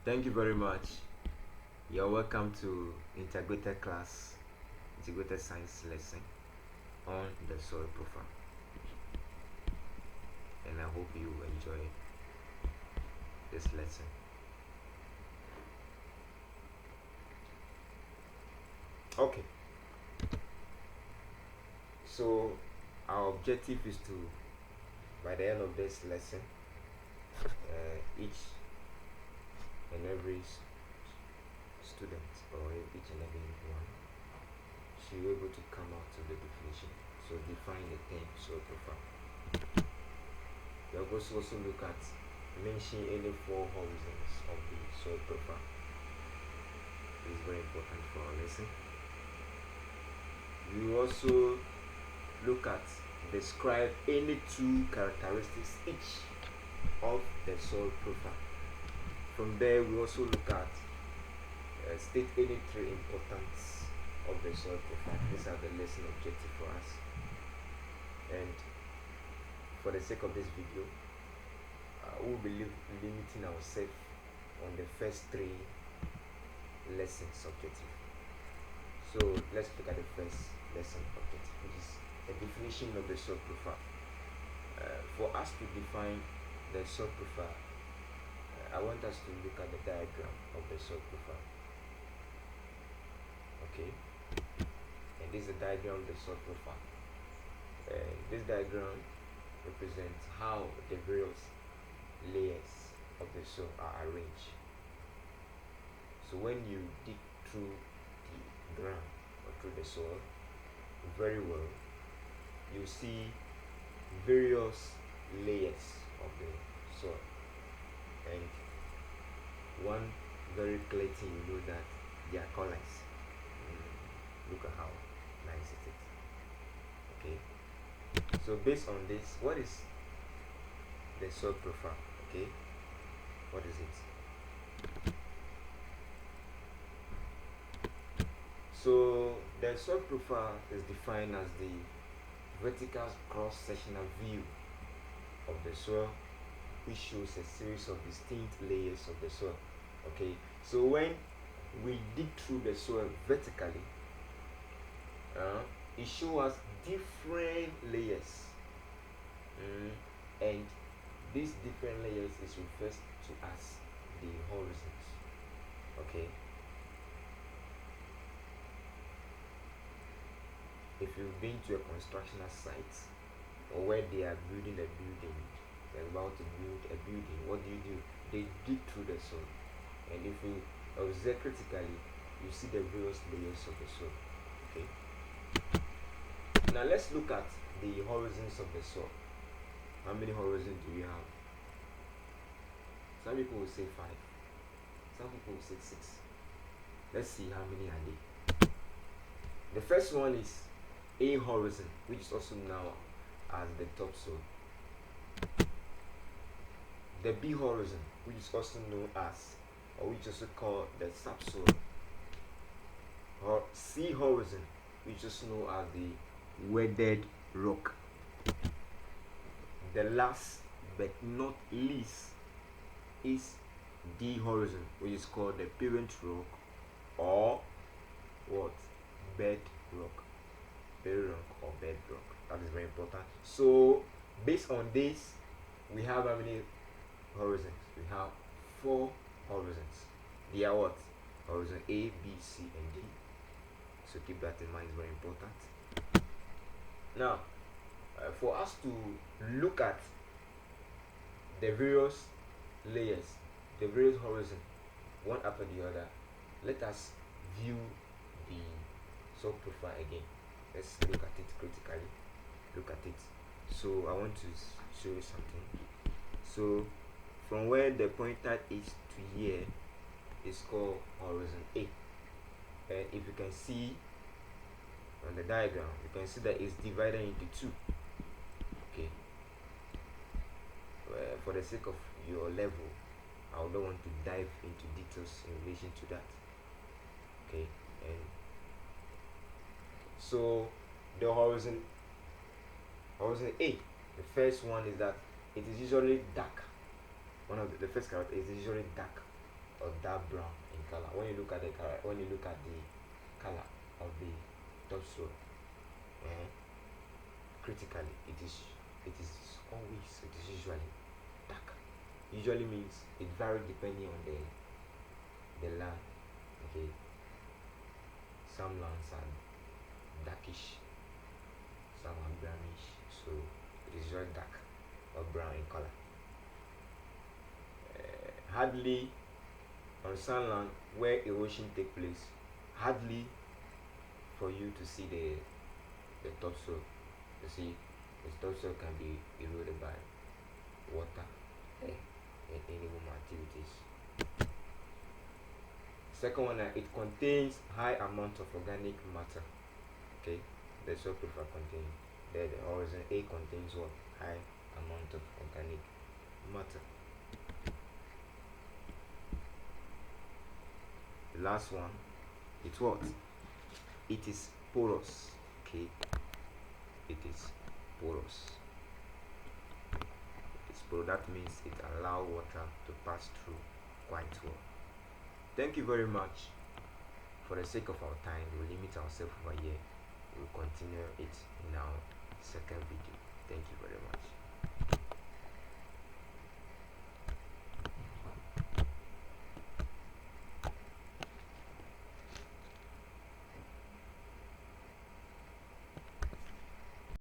Thank you very much. You're welcome to integrated science lesson on the soil profile. And I hope you enjoy this lesson. Okay. So our objective is to, by the end of this lesson, each and every student or each and every one should be able to come out to the definition. So define the term soil profile. We are going to also look at mention any four horizons of the soil profile. This is very important for our lesson. We will also look at describe any two characteristics each of the soil profile. From there, we also look at state any three importance of the soil profile. These are the lesson objective for us. And for the sake of this video, we will be limiting ourselves on the first three lessons objective. So let's look at the first lesson objective, which is a definition of the soil profile. For us to define the soil profile, I want us to look at the diagram of the soil profile. Okay, and this is a diagram of the soil profile. This diagram represents how the various layers of the soil are arranged. So when you dig through the ground or through the soil very well, you see various layers of the soil, and one very clear thing, you know that they are colors. Look at how nice it is. Okay, so based on this, what is the soil profile? Okay, what is it? So the soil profile is defined as the vertical cross-sectional view of the soil, which shows a series of distinct layers of the soil. Okay, so when we dig through the soil vertically, it shows us different layers, and these different layers is referred to as the horizons. Okay, if you've been to a constructional site or where they are building a building, they're about to build a building, what do? They dig through the soil, and if you observe critically, you see the various layers of the soil. Okay, now let's look at the horizons of the soil. How many horizons do we have? Some people will say 5, some people will say 6. Let's see how many are they. The first one is A horizon, which is also known as the topsoil. The B horizon, which is also known as, or which is also called the subsoil. Or C horizon, which is known as the weathered rock. The last but not least is D horizon, which is called the parent rock, or what? Bed rock. Parent rock or bed rock. That is very important. So based on this, we have how many horizons? We have 4 horizons. They are what? Horizon A, B, C, and D. So keep that in mind, it's very important. Now, for us to look at the various layers, the various horizons, one after the other, let us view the soil profile again. Let's look at it critically. Look at it. So I want to show you something. So from where the pointer is to here is called horizon A, and if you can see on the diagram, you can see that it's divided into 2. Okay, for the sake of your level, I don't want to dive into details in relation to that. Okay, and so the horizon A, the first one is that it is usually dark. One of the first character is usually dark. or dark brown in color. When you look at the color, when you look at the color of the topsoil, eh, critically, it is usually dark. Usually means it varies depending on the land. Okay, some lands are darkish, some are brownish, so it is just dark or brown in color. Hardly on some land where erosion take place, hardly for you to see the topsoil. You see, the topsoil can be eroded by water and any human activities. Second one, it contains high amount of organic matter. Okay, the soil profile contains the horizon A contains what? High amount of organic matter. The last one, it's what? It is porous. Okay, it is porous. It's porous. That means it allows water to pass through quite well. Thank you very much. For the sake of our time, we'll limit ourselves over here. We'll continue it in our second video. Thank you very much.